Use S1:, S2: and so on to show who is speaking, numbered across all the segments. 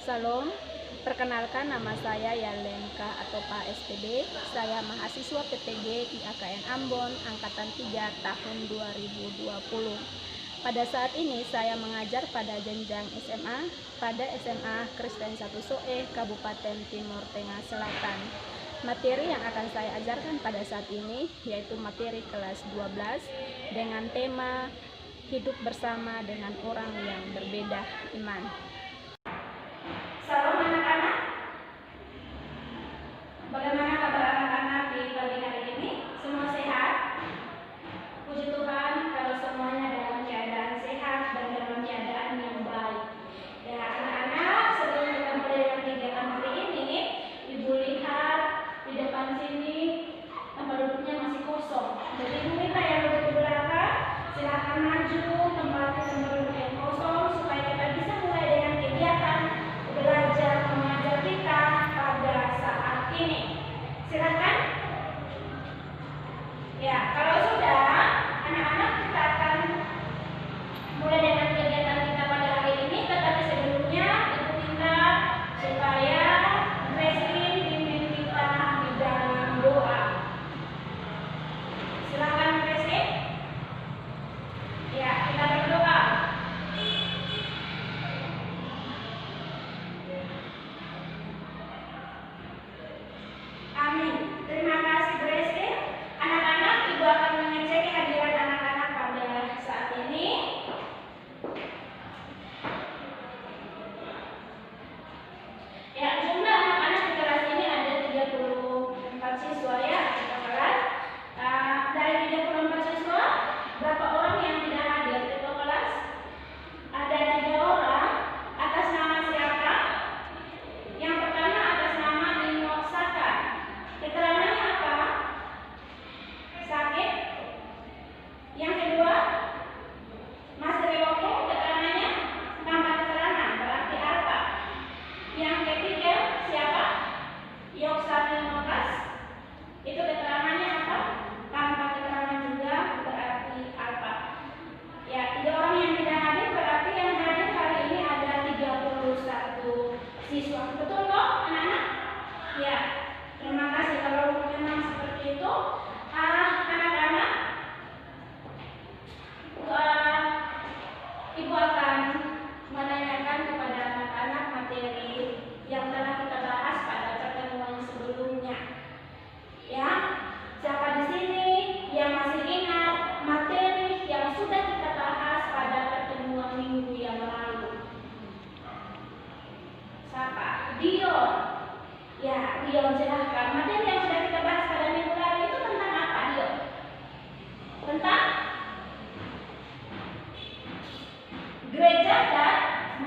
S1: Salam, perkenalkan nama saya Yalenka atau Pak SPB. Saya mahasiswa PTG IAKN Ambon Angkatan 3 tahun 2020. Pada saat ini saya mengajar pada jenjang SMA pada SMA Kristen 1 Soe, Kabupaten Timur Tengah Selatan. Materi yang akan saya ajarkan pada saat ini yaitu materi kelas 12 dengan tema hidup bersama dengan orang yang berbeda iman. Salam anak-anak. Bagaimana kabar anak-anak di pagi hari ini? Semua sehat? Puji Tuhan kalau semuanya dalam keadaan sehat dan dalam keadaan yang baik. Ya anak-anak, sebelum kita mulai dengan kegiatan hari ini, Ibu lihat di depan sini tempat duduknya masih kosong. Jadi Ibu minta yang duduk di belakang silahkan maju tempatnya tempat duduk yang kosong supaya kita bisa mulai dengan kegiatan belajar mengajar kita pada saat ini. Silakan. Ya, kalau sudah, anak-anak kita akan mulai dengan kegiatan kita pada hari ini. Tetapi sebelumnya Ibu minta supaya Resli pimpin kita di dalam doa. Silakan Resli. Ya, kita berdoa. Amin. Terima kasih Grace. Anak-anak, Ibu akan mengecek kehadiran anak-anak pada saat ini. Ya, jumlah anak-anak di kelas ini ada 34 siswa ya, kita kelas. Dari 34 siswa, berapa orang yang tidak hadir di kelas? Ada 3 orang. Atas nama siapa? Yang pertama atas nama Ino Saka. Keterangannya apa? Sakit. Yang kedua, Mas Rewoko, keterangannya tanpa keterangan, berarti apa? Yang ketiga, siapa? Yoksani Nokas. Itu keterangannya apa? Tanpa keterangan juga, berarti apa? Ya, 3 orang yang tidak hadir berarti yang hadir hari ini ada 31 siswa. Betul kok, anak-anak? Ya. Terima kasih kalau memang seperti itu. Anak-anak, Ibu akan menanyakan kepada anak-anak materi yang telah kita bahas pada pertemuan sebelumnya. Ya, siapa di sini yang masih ingat materi yang sudah kita bahas pada pertemuan minggu yang lalu? Siapa? Dion. Ya, Dion silahkan. Materi yang sudah kita bahas pada minggu lalu itu tentang apa, Dion? Tentang gereja dan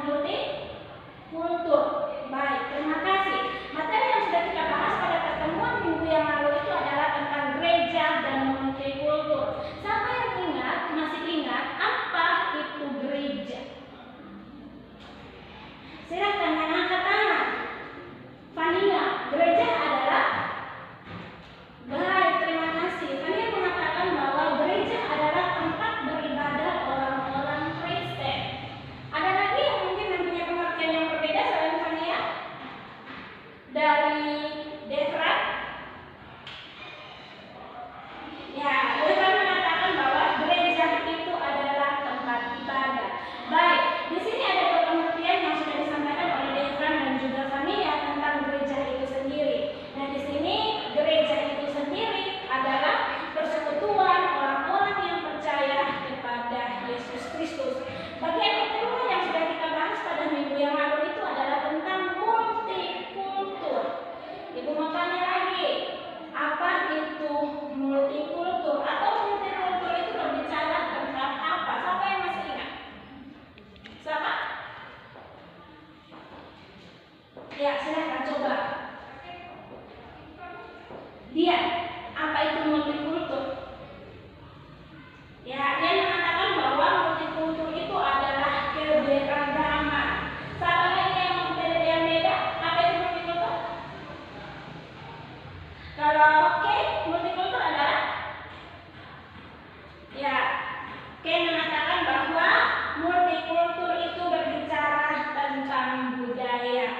S1: multikultur. Baik, terima kasih. Materi yang sudah kita bahas pada pertemuan minggu yang lalu itu adalah tentang gereja dan multikultur. Siapa yang ingat, masih ingat apa itu gereja? Silakan yang angkat tangan. Fania, gereja adalah? Baik, terima kasih. Fania mengatakan bahwa gereja adalah tempat beribadah orang-orang Kristen. Ada lagi yang mungkin mempunyai pengertian yang berbeda selain Fania? Dari Devra? Ya, Devra mengatakan bahwa gereja itu adalah tempat ibadah. Baik, di sini ada 2 pengertian yang sudah disampaikan oleh Devra dan juga Fania tentang gereja itu sendiri. Nah, di sini gereja itu sendiri adalah persekutuan orang-orang yang percaya kepada Yesus Kristus. Bagian kedua yang sudah kita bahas pada minggu yang lalu itu adalah tentang multikultur. Ibu mau tanya lagi, apa itu multikultur? Atau multikultur itu berbicara tentang apa? Siapa yang masih ingat? Siapa? Ya, silakan coba. Dia, apa itu multikultur? Ya, dia mengatakan bahwa multikultur itu adalah keberagaman. Siapa lagi yang beda? Apa itu multikultur? Kalau multikultur adalah? Ya, mengatakan bahwa multikultur itu berbicara tentang budaya.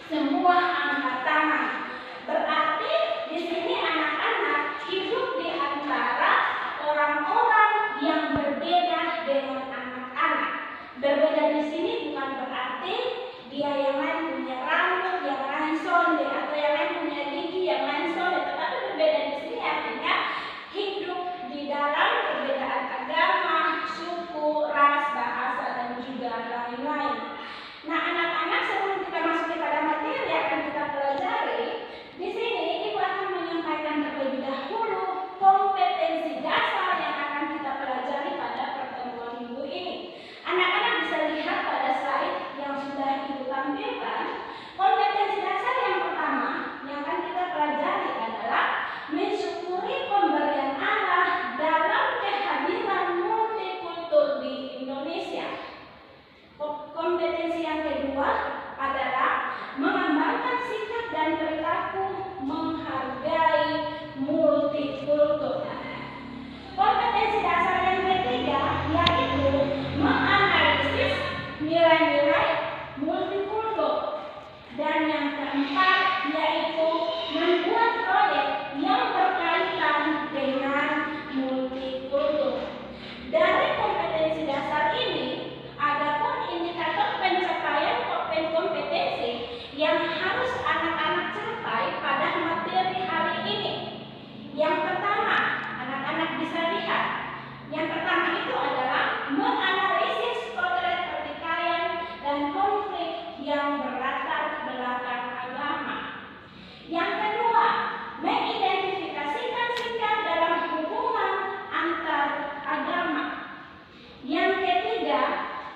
S1: semua angkat tangan. Berarti di sini anak-anak hidup di antara orang-orang yang berbeda dengan anak-anak. Berbeda di sini bukan berarti dia yang lain punya rambut, yang lain sondek, atau yang lain punya gigi, yang lain sondek. Tetapi berbeda di sini artinya hidup di dalam perbedaan agama, suku, ras, bahasa, dan juga lain-lain. Nah, anak-anak, sebelum kita masuk kepada materi yang akan kita pelajari, di sini Ibu akan menyampaikan terlebih dahulu kompetensi dasar yang akan kita pelajari pada pertemuan minggu ini. Anak-anak bisa lihat pada slide yang sudah Ibu tampilkan. Kompetensi dasar yang pertama yang akan kita pelajari adalah mensyukuri pemberian Allah dalam kehadiran multikultur di Indonesia. Kompetensi yang kedua adalah mengembangkan sikap dan perilaku menghargai multikultur. Kompetensi dasar yang ketiga yaitu menganalisis nilai-nilai multikultur. Dan yang keempat yaitu membuat proyek yang berkaitan dengan multikultur. Dari kompetensi dasar ini, adapun indikator pencapaian kompetensi yang harus anak-anak capai pada materi hari ini. Yang pertama, anak-anak bisa lihat. Yang pertama itu adalah menganalisis potret pertikaian dan konflik yang berlatar belakang agama. Yang kedua, mengidentifikasikan sikap dalam hubungan antar agama. Yang ketiga,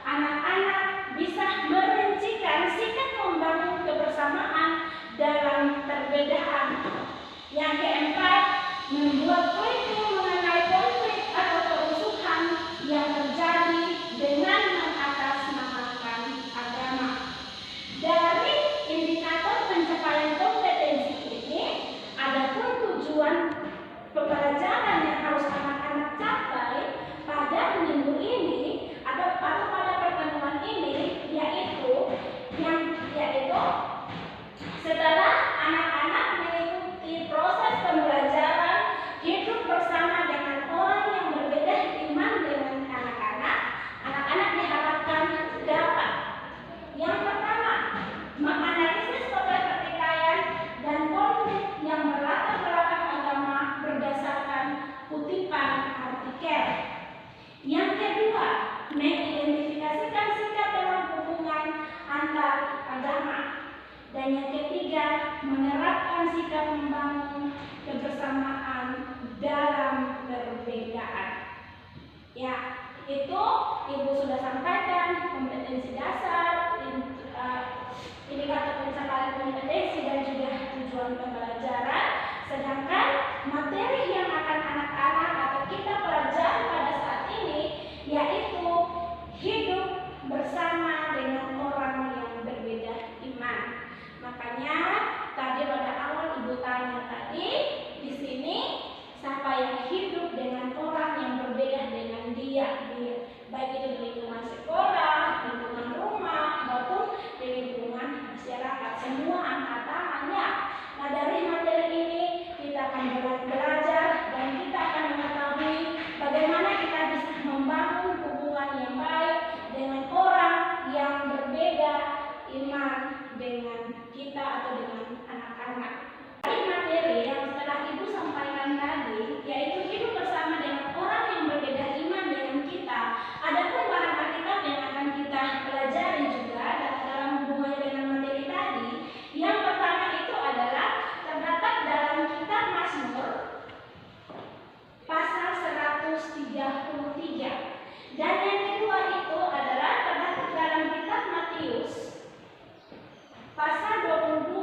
S1: anak-anak bisa merincikan sikap membangun kebersamaan dalam perbedaan. Yang keempat, membuat kurikulum mengenai konflik atau kerusuhan yang terjadi dengan mengatasnamakan agama. Dari indikator pencapaian kompetensi ini, adapun tujuan pembelajaran yang harus anak-anak capai pada minggu ini atau pada pertemuan ini yaitu setelah anak-anak mengikuti proses pembelajaran hidup bersama dengan orang yang berbeda iman dengan anak-anak, anak-anak diharapkan dapat yang pertama menganalisis potret pertikaian dan konflik yang berlatar belakang agama berdasarkan kutipan artikel. Yang kedua, mengidentifikasikan sikap dalam hubungan antar agama. Dan yang ketiga, menerapkan sikap membangun kebersamaan dalam perbedaan. Ya, itu Ibu sudah sampaikan kompetensi dasar, indikator pencapaian kompetensi dan juga tujuan pembelajaran. Sedangkan materi yang akan anak-anak atau kita pelajari pada saat ini yaitu hidup bersama dengan orang yang berbeda iman. Makanya tadi pada awal Ibu tanya tadi di sini siapa yang hidup dengan orang yang berbeda dengan dia, baik itu di lingkungan sekolah, lingkungan rumah, maupun di lingkungan masyarakat, semua angkat tangannya. Nah, dari materi ini kita akan belajar dan kita akan mengetahui bagaimana kita bisa membangun hubungan yang baik dengan orang yang berbeda iman dengan kita atau dengan anak-anak. Dari materi yang telah Ibu sampaikan tadi, yaitu hidup bersama dengan orang yang berbeda iman dengan kita, adapun bahan Alkitab yang akan kita pelajari juga dalam hubungannya dengan materi tadi. Yang pertama itu adalah terdapat dalam kitab Mazmur pasal 133. Dan yang kedua itu adalah terdapat dalam kitab Matius pasal 22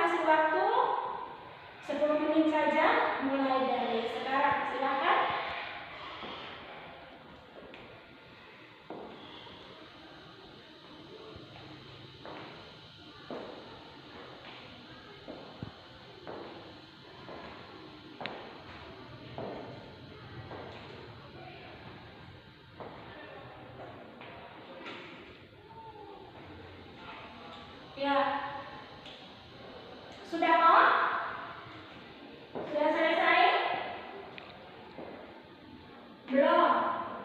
S1: kasih waktu 10 menit saja, mulai dari sekarang. Silakan. Ya, sudah kok? Sudah selesai? Belum?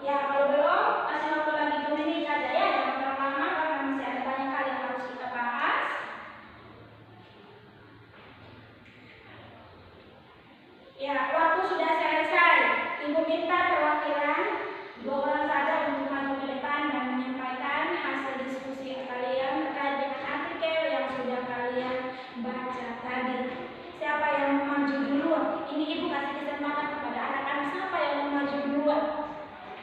S1: Ya, kalau belum, kasih waktu lagi 2 menit saja ya, jangan terlalu lama karena masih ada banyak hal yang harus kita bahas. Ya, waktu sudah selesai. Ibu minta perwakilan 2 orang saja untuk maju ke depan dan menyampaikan hasil diskusi kalian terkait dengan artikel yang sudah kalian baca tadi. Siapa yang mau maju duluan? Ini ibu kasih kesempatan kepada anak-anak, siapa yang mau maju duluan?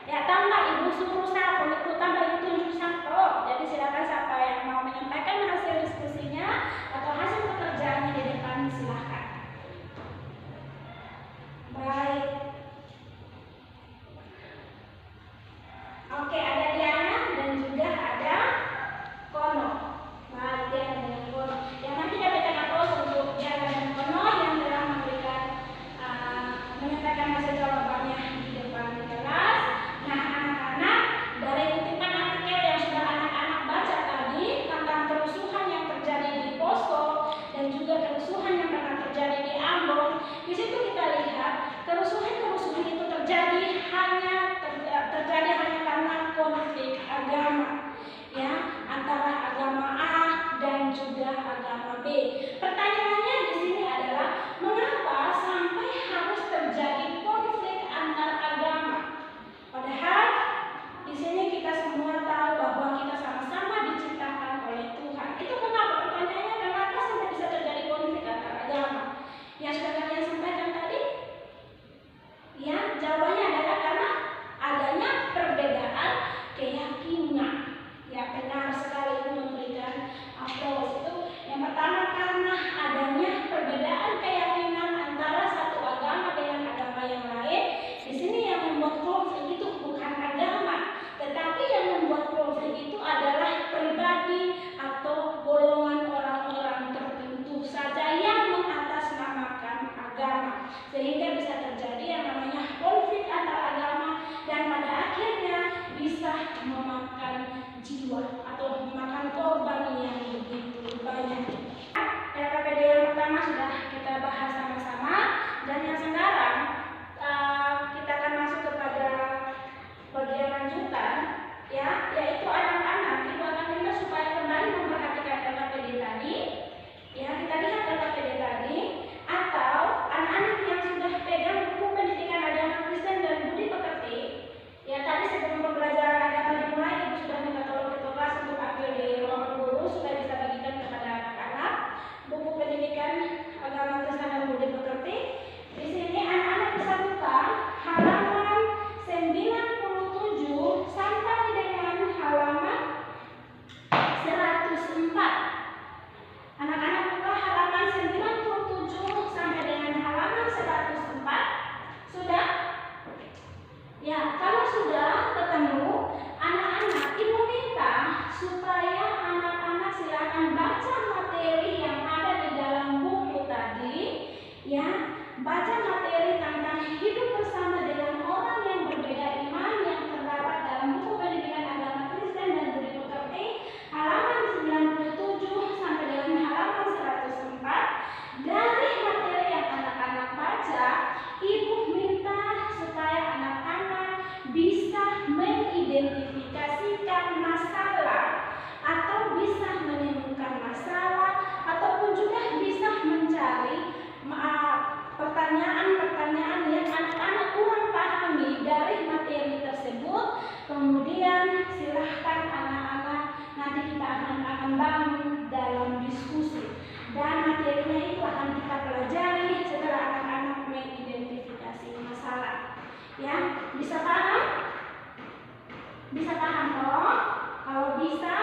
S1: Ya, tambah ibu suruh satu, itu tambah ibu tunjuk satu. Jadi silakan siapa yang mau menyampaikan hasil diskusinya atau hasil pekerjaannya di depan, silahkan. Baik. Oke, ada Diana dan juga ada Kono. Baik, Diana dan Kono. Yang nanti dapat terus untuk Diana dan Kono yang telah memberikan menyampaikan hasil jawabannya di depan kelas. Nah, anak-anak, dari kutipan artikel yang sudah anak-anak baca tadi tentang kerusuhan yang terjadi di Poso dan juga kerusuhan yang pernah terjadi di Ambon, di situ kita lihat kerusuhan itu terjadi hanya karena konflik agama, ya, antara agama A dan juga agama B. Pertanyaannya di sini adalah mengapa sampai harus terjadi konflik antar agama? Padahal di sini kita semua tahu bahwa kita sama-sama diciptakan oleh Tuhan. Itu kenapa? Pertanyaannya kenapa sampai bisa terjadi konflik antar agama? Yang sudah kalian sampaikan tadi? Ya, jawabannya adalah karena adanya perbedaan keyakinan. Ya, benar sekali itu memberikan aplaus. Itu yang pertama, karena adanya perbedaan keyakinan antara satu agama dengan agama yang lain. Di sini yang membuat konflik itu bukan agama, tetapi yang membuat konflik itu adalah pribadi atau golongan orang-orang tertentu saja yang mengatasnamakan agama, sehingga bisa terjadi yang namanya konflik antar agama dan pada akhirnya bisa memakan jiwa atau memakan korban yang begitu banyak. LKPD yang pertama sudah kita bahas sama-sama, dan yang sekarang kita akan masuk kepada bagian lanjutan, ya, yaitu anak-anak. Ibu akan minta supaya kembali memperhatikan LKPD tadi. Ya, kita lihat LKPD tadi, atau anak-anak yang sudah pegang buku pendidikan agama Kristen dan budi pekerti. Ya, tadi sebelum pembelajaran agama dimulai, ibu sudah minta tolong ke kelas untuk ambil di ruangan guru supaya bisa bagikan kepada anak-anak buku pendidikan agama Kristen dan budi pekerti. Di sini anak-anak bisa buka halaman 97 sampai dengan halaman 104. Anak-anak buka halaman 97 sampai dengan halaman 104. Sudah? Ya, kalau sudah ketemu, anak-anak, ibu minta supaya anak-anak silakan baca materi yang ada di dalam buku tadi, ya. Baca materi tentang hidup bersama dengan orang yang berbeda iman yang terdapat dalam buku pendidikan agama Kristen dan budi pekerti halaman 97 sampai dengan halaman 104. Dari materi yang anak-anak baca, ibu minta supaya anak-anak bisa mengidentifikasikan masalah atau bisa menemukan masalah ataupun juga bisa mencari pertanyaan-pertanyaan yang anak-anak kurang pahami dari materi tersebut. Kemudian silahkan anak-anak, nanti kita akan bangun dalam diskusi, dan materinya itu akan kita pelajari setelah anak-anak mengidentifikasi masalah. Ya, bisa paham? Bisa paham toh? Kalau bisa,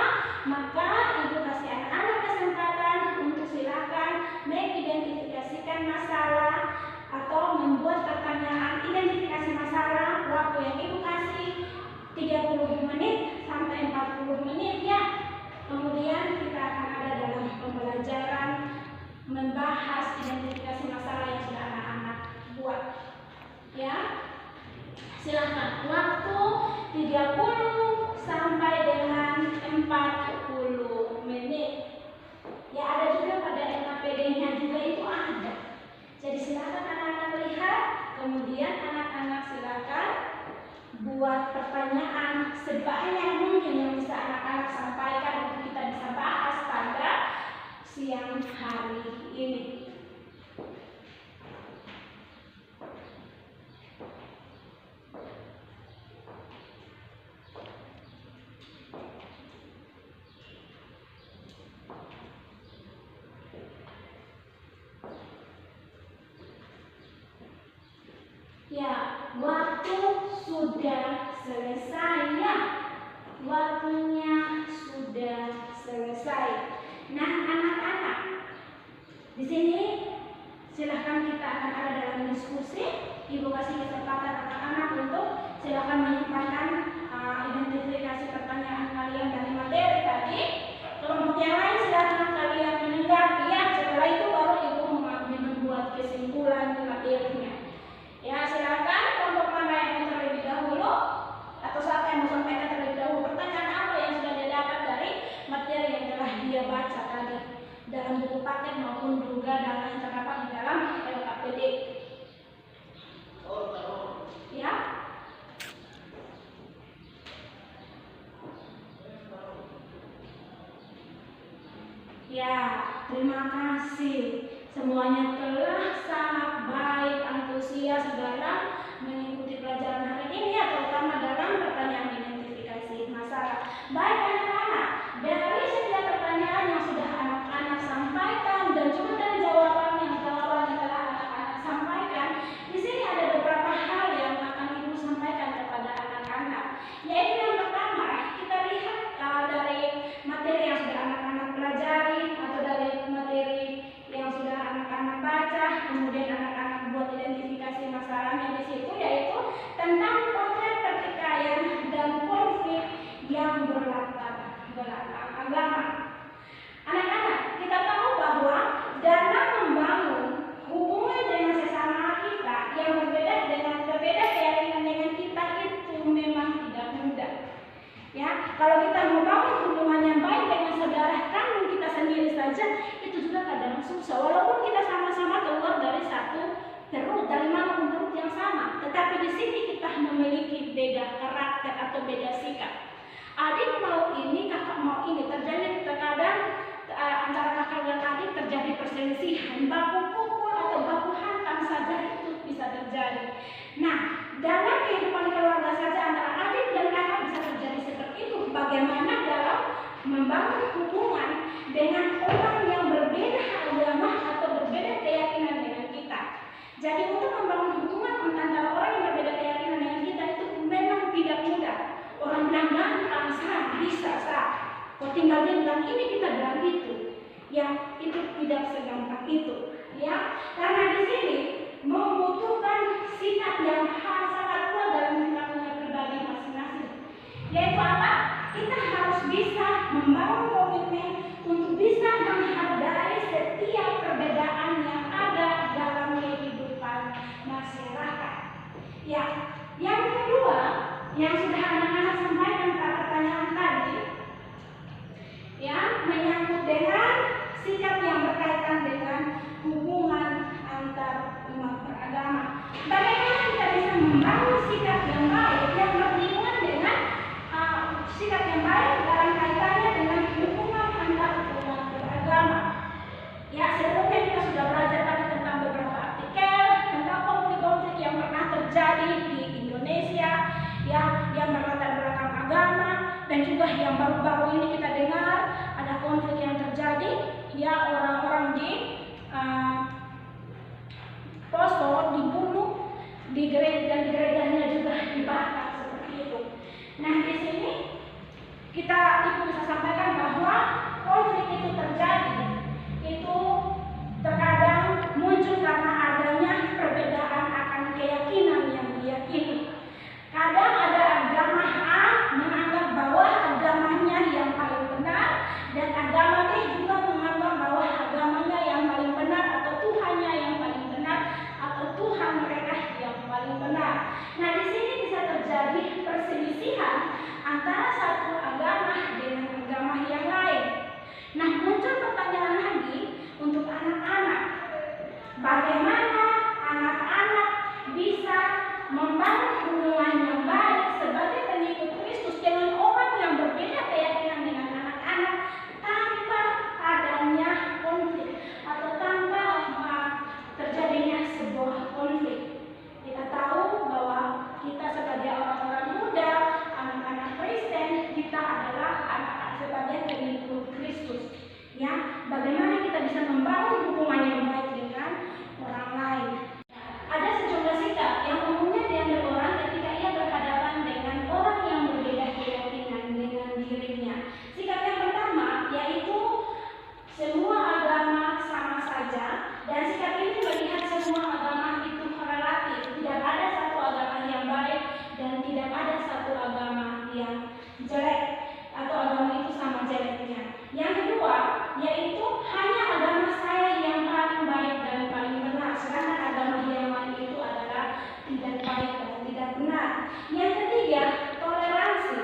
S1: maka ibu kasih anak-anak kesempatan untuk silakan kemudian kita akan ada dalam pembelajaran membahas identifikasi masalah yang sudah anak-anak buat. Ya, silahkan waktu 30 sampai dengan 40 menit. Ya, ada juga pada NKPD-nya juga itu ada. Jadi silakan anak-anak lihat, kemudian anak-anak silakan buat pertanyaan sebanyak mungkin yang bisa anak-anak sampaikan untuk kita bisa bahas pada siang hari ini. Ya, waktu sudah selesai ya. Waktunya sudah selesai. Nah, anak-anak, di sini silahkan kita akan ada dalam diskusi. Ibu kasih kesempatan anak-anak untuk silahkan menyampaikan identifikasi pertanyaan kalian dari materi tadi. Kelompok yang lain silahkan kalian mendengar. Ya, setelah itu baru ibu membuat kesimpulan materinya. Ya, silakan kelompok mana yang mau terlebih dahulu atau siapa yang mau sampaikan terlebih dahulu pertanyaan apa yang sudah dia dapat dari materi yang telah dia baca tadi dalam buku paket maupun juga data yang terdapat di dalam LKPD. Ya. Ya, terima kasih. Semuanya telah sangat baik, antusias dalam mengikuti pelajaran hari ini ya, terutama dalam pertanyaan identifikasi masalah. Baik anak-anak, dari setiap pertanyaan yang sudah anak-anak sampaikan dan juga dari jawaban yang telah anak-anak sampaikan, di sini ada beberapa hal yang akan ibu sampaikan kepada anak-anak. Yaitu yang pertama, kita lihat dari materi yang sudah anak-anak pelajari atau dari materi yang sudah anak-anak baca, kemudian anak-anak buat identifikasi masalahnya di situ, yaitu tentang potret pertikaian dan konflik yang berlatar belakang agama. Anak-anak, kita tahu bahwa dalam membangun hubungan dengan sesama kita yang berbeda keyakinan dengan kita itu memang tidak mudah. Ya, kalau kita membangun hubungan yang baik dengan saudara kandung kita sendiri saja, itu juga kadang susah. Walaupun kita sama-sama keluar dari satu perut, dari mama perut yang sama, tetapi di sini kita memiliki beda karakter atau beda sikap. Adik mau ini, kakak mau ini, terjadi terkadang antara kakak dan adik terjadi perselisihan, baku pukul atau baku hantam saja itu bisa terjadi. Nah, dalam kehidupan keluarga saja antara adik dan kakak bisa terjadi seperti itu. Bagaimana dalam membangun hubungan dengan orang yang berbeda agama atau berbeda keyakinan dengan kita. Jadi untuk membangun hubungan antara orang yang berbeda keyakinan dengan kita itu memang tidak mudah. Orang bilang gampang, bisa sah. Kok tinggal dia bilang ini, kita bilang itu. Ya, itu tidak segampang itu. Ya, karena di sini membutuhkan sikap yang sangat kuat dalam kita punya pribadi masing-masing. Yaitu apa? Kita harus bisa membangun komitmen untuk bisa menghargai setiap perbedaan yang ada dalam kehidupan masyarakat. Ya, yang kedua yang sudah anak-anak sampaikan pada pertanyaan tadi, ya, menyangkut dengan sikap yang berkaitan dengan hubungan antar umat beragama. Bagaimana kita bisa membangun sikap yang baik yang berhubungan dengan sikap yang baik dalam kaitannya dengan hubungan antar umat beragama? Ya, sebelumnya kita sudah belajar tadi tentang beberapa artikel tentang konflik-konflik yang pernah terjadi di Indonesia, ya, yang berlatar belakang agama, dan juga yang baru-baru ini kita dengar ada konflik yang terjadi, ya, orang-orang di Poso dibunuh, di gereja dan gerejanya juga dibakar seperti itu. Nah, di sini kita bisa sampaikan bahwa konflik itu terjadi, itu terkadang muncul karena adanya perbedaan akan keyakinan yang diyakini. Kadang ada agama A menganggap bahwa agamanya yang paling benar, dan ini melihat semua agama itu relatif. Tidak ada satu agama yang baik dan tidak ada satu agama yang jelek atau agama itu sama jeleknya. Yang kedua, yaitu hanya agama saya yang paling baik dan paling benar, sedangkan agama yang lain itu adalah tidak baik dan tidak benar. Yang ketiga, toleransi.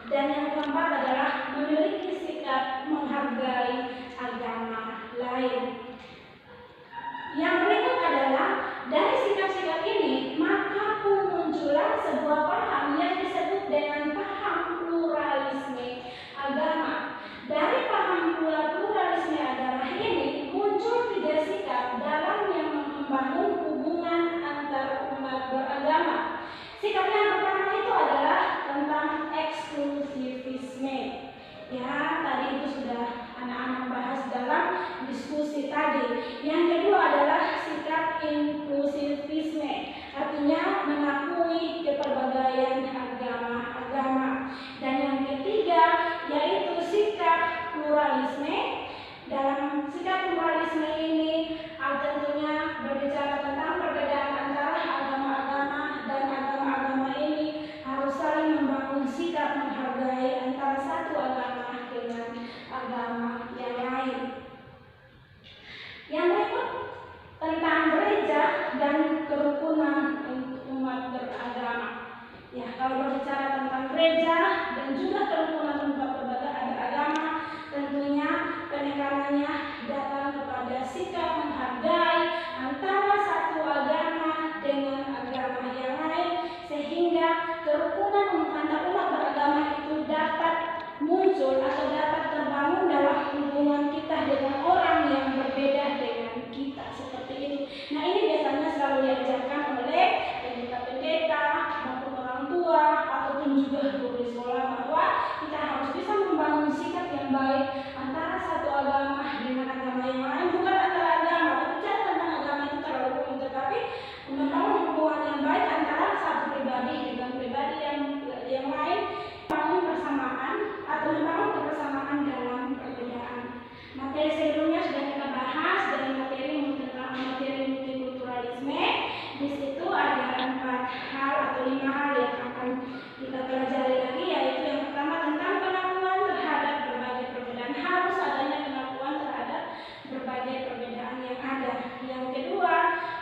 S1: Dan yang keempat adalah memiliki sikap menghargai agama lain. Yang berikut adalah dari sikap-sikap ini maka pun muncullah sebuah paham yang disebut dengan paham pluralisme agama. Dari paham pluralisme agama ini muncul 3 sikap dalam yang membangun hubungan antar umat beragama. Sikap yang pertama itu adalah tentang eksklusivisme. Ya, tadi itu sudah anak-anak bahas dalam diskusi tadi. Yang kedua adalah sikap inklusivisme, artinya mengakui keperbedaian agama-agama. Dan yang ketiga yaitu sikap pluralisme. Dalam sikap pluralisme ini tentunya berbicara tentang perbedaan antara agama-agama, dan agama-agama ini harus saling membangun sikap menghargai antara satu agama dengan agama yang lain. Yang berikut tentang gereja dan kerukunan umat beragama. Ya, kalau berbicara tentang gereja dan juga kerukunan umat beragama, tentunya penekanannya datang kepada sikap menghargai antara satu agama dengan agama yang lain, sehingga kerukunan antar umat beragama itu dapat muncul atau dapat terbangun dalam hubungan kita dengan orang yang berbeda dengan kita, seperti itu. Nah, ini biasanya selalu diajarkan oleh pendeta-pendeta maupun orang tua ataupun juga guru di sekolah, bahwa kita harus bisa membangun sikap yang baik antara satu agama dengan agama yang lain, bukan antara agama. Berbicara tentang agama itu terlalu rumit, tetapi membangun hubungan yang baik antara satu pribadi dengan pribadi yang lain, membangun persamaan atau membangun kebersamaan dalam perbedaan. Materi sebelumnya sudah kita bahas dari materi multikulturalisme. Di situ ada 4 hal atau 5 hal yang akan kita pelajari lagi, yaitu yang pertama tentang pengakuan terhadap berbagai perbedaan. Harus adanya pengakuan terhadap berbagai perbedaan yang ada. Yang kedua,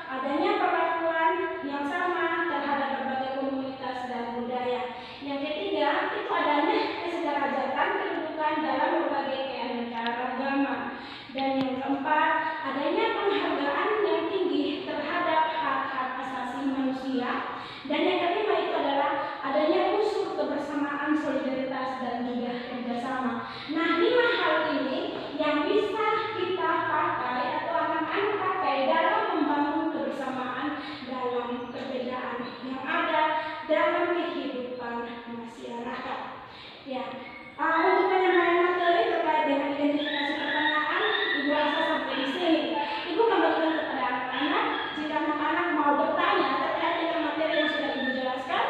S1: adanya perlakuan yang sama terhadap berbagai komunitas dan budaya. Yang ketiga, itu adanya kesederajatan kedudukan dalam berbagai keanekaragaman. Dan yang keempat, adanya penghargaan yang tinggi terhadap hak-hak asasi manusia. Dan yang kelima itu adalah adanya unsur kebersamaan, solidaritas, dan juga kerjasama. Nah, 5 hal ini yang bisa kita pakai atau akan pakai dalam membangun kebersamaan dalam perbedaan yang ada dalam kehidupan masyarakat. Ya, untuk penyampaian materi terkait dengan identifikasi pertanyaan, Ibu rasa sampai di sini. Ibu kembalikan kepada anak-anak. Jika anak-anak mau bertanya terkait dengan materi yang sudah Ibu jelaskan,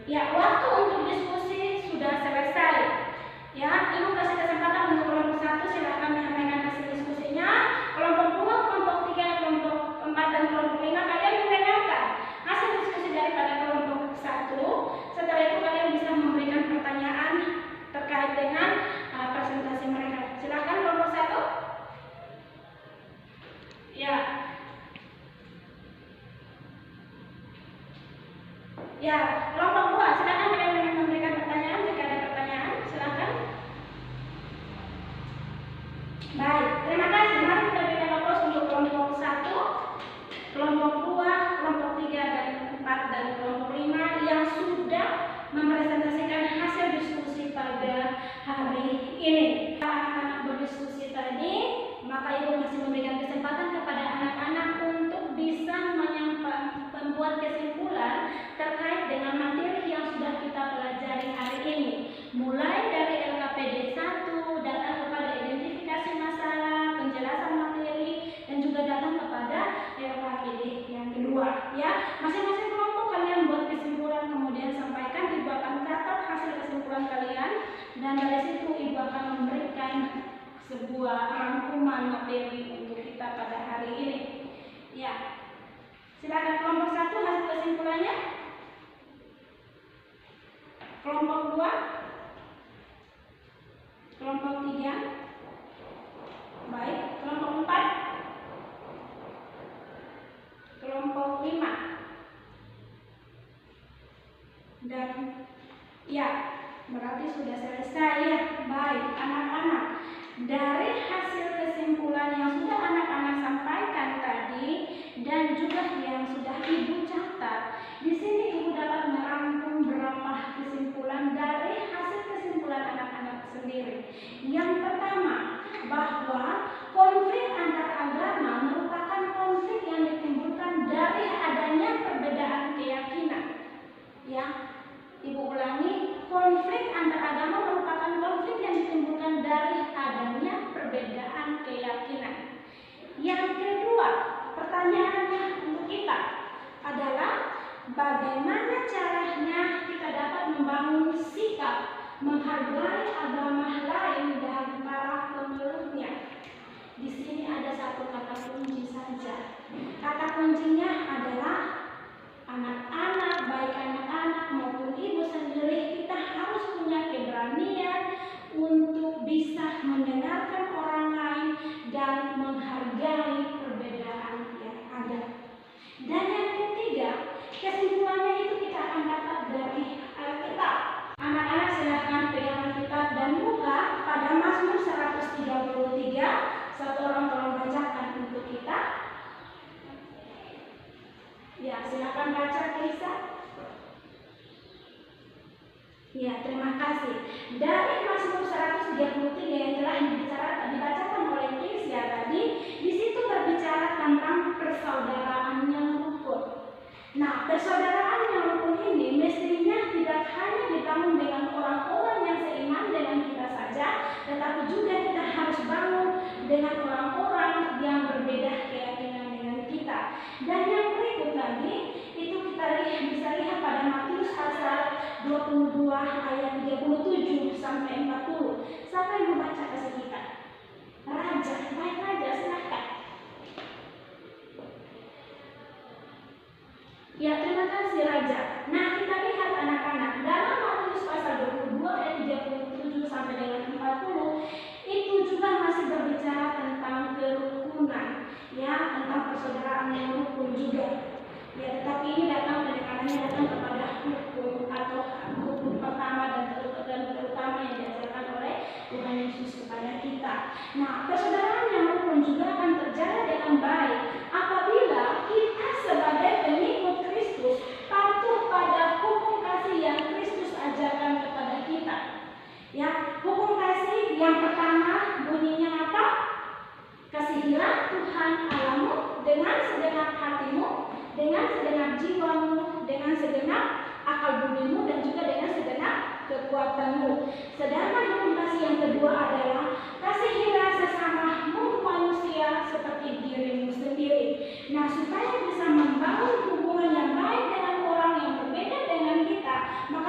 S1: Ya, waktu untuk diskusi sudah selesai. Ya, Ibu kasih kesempatan untuk kelompok 1, silakan menyampaikan hasil diskusinya. Kelompok 2, kelompok 3, kelompok 4, dan kelompok 5 kalian mendengarkan hasil diskusi daripada kelompok 1. Setelah itu kalian bisa memberikan pertanyaan terkait dengan presentasi mereka. Silakan kelompok 1. Ya. Ya, kelompok 2, silakan kalian memberikan pertanyaan jika ada pertanyaan, silakan. Baik, terima kasih. Mari kita berikan aplaus untuk kelompok 1, kelompok 2, kelompok 3 dan 4 dan kelompok 5 yang sudah mempresentasikan hasil diskusi pada hari ini. Anak-anak berdiskusi tadi, maka Ibu masih memberikan kesempatan kepada anak-anak untuk bisa membuat kesimpulan terkait dengan materi yang sudah kita pelajari hari ini. Mulai dari LKPD 1, datang kepada identifikasi masalah, penjelasan materi, dan juga datang kepada LKPD yang kedua. Ya, masing-masing kelompok kalian buat kesimpulan, kemudian sampaikan. Ibu akan catat hasil kesimpulan kalian, dan dari situ Ibu akan memberikan sebuah rangkuman materi untuk kita pada hari ini. Ya, silakan kelompok 1 hasil kesimpulannya. Kelompok 2, kelompok 3, baik, kelompok 4, kelompok 5, dan ya, berarti sudah selesai ya. Baik, anak-anak, dari hasil kesimpulan yang sudah anak-anak sampaikan tadi dan juga yang sudah Ibu catat, di sini Ibu dapat merangkum beberapa kesimpulan dari hasil kesimpulan anak-anak sendiri. Yang pertama, bahwa konflik antar agama merupakan konflik yang ditimbulkan dari adanya perbedaan keyakinan. Ya, Ibu ulangi, konflik antar agama merupakan konflik yang ditimbulkan dari adanya perbedaan keyakinan. Yang kedua, pertanyaannya untuk kita adalah bagaimana caranya kita dapat membangun sikap menghargai agama lain dan para pemeluknya. Di sini ada satu kata kunci saja. Kata kuncinya adalah anak-anak, baik anak-anak maupun Ibu sendiri, kita harus punya keberanian untuk bisa mendengarkan orang lain dan menghargai perbedaan yang ada. Dan yang ketiga, kesimpulannya itu kita akan dapat dari Alkitab. Anak-anak silakan pegang Alkitab dan buka pada Mazmur 133. Satu orang tolong bacakan untuk kita. Ya, silakan baca Lisa. Ya, terima kasih. Dari Mazmur 133 yang telah dibacakan oleh Lisa tadi, di situ berbicara tentang persaudaraan yang rukun. Nah, persaudaraan yang rukun ini mestinya tidak hanya dibangun dengan orang-orang yang seiman dengan kita saja, tetapi juga kita harus bangun dengan orang-orang yang berbeda keyakinan dengan kita. Dan yang berikut lagi, itu kita bisa lihat pada Matius pasal 22 ayat 37 sampai 40. Siapa yang membaca kasih kita? Raja, baik Raja, silahkan. Ya, terima kasih Raja. Nah, kita lihat anak-anak, dalam Matius pasal 22 ayat 37 sampai dengan 40, itu juga masih berbicara tentang kerukunan, ya, tentang persaudaraan yang rukun juga. Ya, tetapi ini datang kepada hukum atau hukum pertama dan terutama yang diajarkan oleh Tuhan Yesus kepada kita. Nah, persaudaraan yang rukun juga akan terjaga dengan baik apabila kita sebagai pengikut Kristus patuh pada hukum kasih yang Kristus ajarkan kepada kita. Ya, hukum kasih yang pertama bunyinya apa? Kasihilah Tuhan Allahmu dengan segenap hatimu, dengan segenap jiwamu, dengan segenap akal budimu, dan juga dengan segenap kekuatanmu. Sedangkan hukum kasih yang kedua adalah kasihilah sesamamu manusia seperti dirimu sendiri. Nah, supaya bisa membangun hubungan yang baik dengan orang yang berbeda dengan kita, maka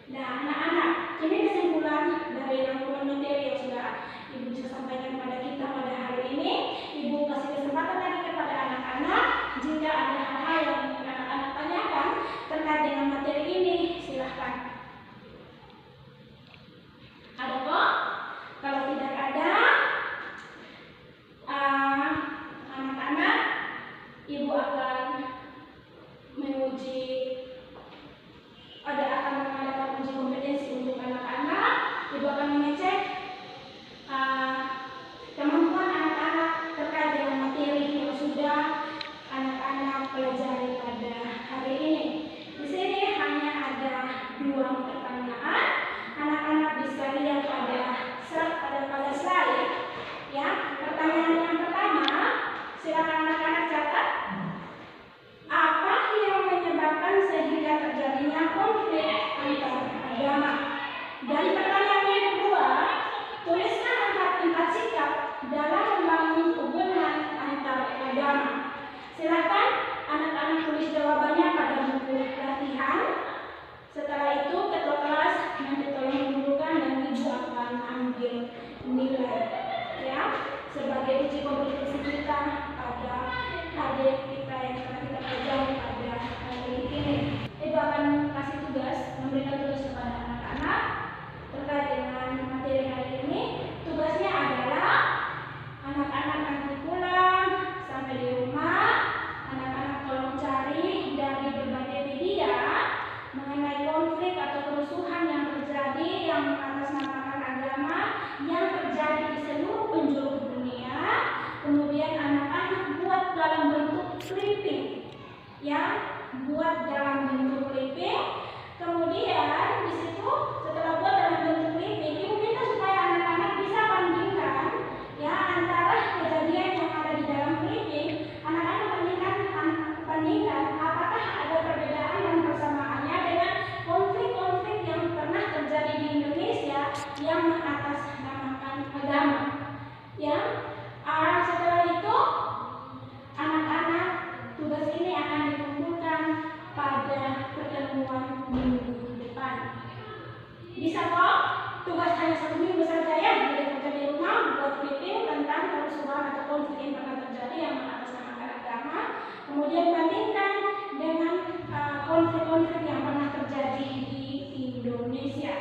S1: Nah, anak-anak, ini kesimpulan dari rangkuman materi yang sudah Ibu bisa sampaikan pada kita pada hari ini. Ibu kasih kesempatan lagi kepada anak-anak, jika ada hal-hal yang ingin anak-anak tanyakan terkait dengan materi ini, silahkan. Ada kok? Kalau tidak ada, anak-anak, Ibu akan menguji, akan mengadakan uji kompetensi untuk anak-anak. Ibu akan mengecek kemampuan anak-anak terkait dengan materi yang sudah anak-anak pelajari pada hari ini. Di sini hanya ada 2 pertanyaan. Anak-anak bisa lihat pada slide. Ya, pertanyaan yang pertama, silakan anak-anak catat. Apa yang menyebabkan sehingga terjadinya konflik antar agama? Dan pertanyaan yang kedua, tuliskan 4 sikap dalam membangun hubungan antar agama. Silakan anak-anak tulis jawabannya pada buku latihan. Setelah itu ketua kelas nanti tolong mengumpulkan dan Ibu akan ambil nilai, ya, sebagai uji kompetensi kita pada adik kita yang telah kita pelajari pada hari ini. Ibu akan kasih tugas, memberikan tugas kepada anak-anak terkait dengan materi hari ini. Tugasnya adalah anak-anak nanti pulang sampai di rumah, anak-anak tolong cari dari berbagai media mengenai konflik atau kerusuhan yang terjadi yang mengatasnamakan agama yang terjadi di seluruh penjuru dunia. Kemudian anak-anak buat dalam bentuk clipping, ya, buat dalam bentuk clipping. Kemudian di situ setelah buat dalam bentuk clipping, Ibu minta supaya anak-anak bisa bandingkan, ya, antara kejadian yang ada di dalam clipping. Anak-anak bandingkan apakah ada perbedaan dan persamaannya dengan konflik-konflik yang pernah terjadi di Indonesia yang mengatasnamakan agama, ya. Setelah itu anak-anak tugas ini akan dikumpulkan pada pertemuan minggu depan. Bisa kok? Tugas hanya 1 minggu saja, ya. Jadi kerja di rumah buat clipping tentang kerusuhan atau konflik yang pernah terjadi yang mengatasnamakan agama. Kemudian bandingkan dengan konflik-konflik yang pernah terjadi di Indonesia.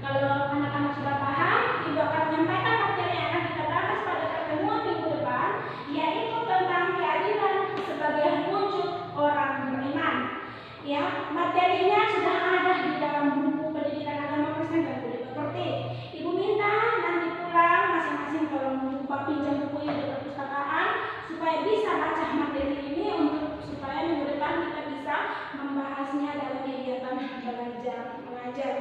S1: Kalau anak-anak sudah paham, Ibu akan menyampaikan materi yang akan kita bahas pada pertemuan minggu depan, yaitu tentang keadilan sebagai wujud orang beriman. Ya, materinya sudah ada di dalam buku pendidikan agama Kristen dan Budi Pekerti. Ibu minta nanti pulang masing-masing tolong pinjam buku ini di perpustakaan supaya bisa baca materi ini supaya minggu depan kita bisa membahasnya dalam kegiatan belajar mengajar.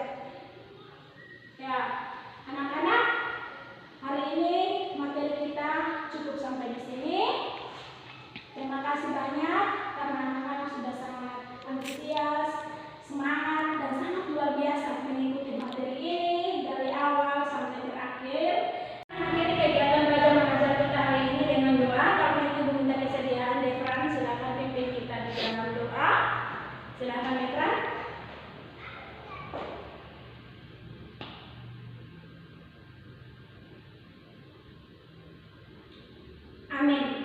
S1: Ya, anak-anak, hari ini materi kita cukup sampai di sini. Terima kasih banyak karena anak-anak sudah sangat antusias, semangat, dan sangat luar biasa mengikuti materi ini dari awal sampai terakhir. Akhiri kegiatan belajar mengajar kita hari ini dengan doa. Kalau Ibu minta kesediaan Defran, silakan pimpin kita di dalam doa. Silakan Defran. Amin.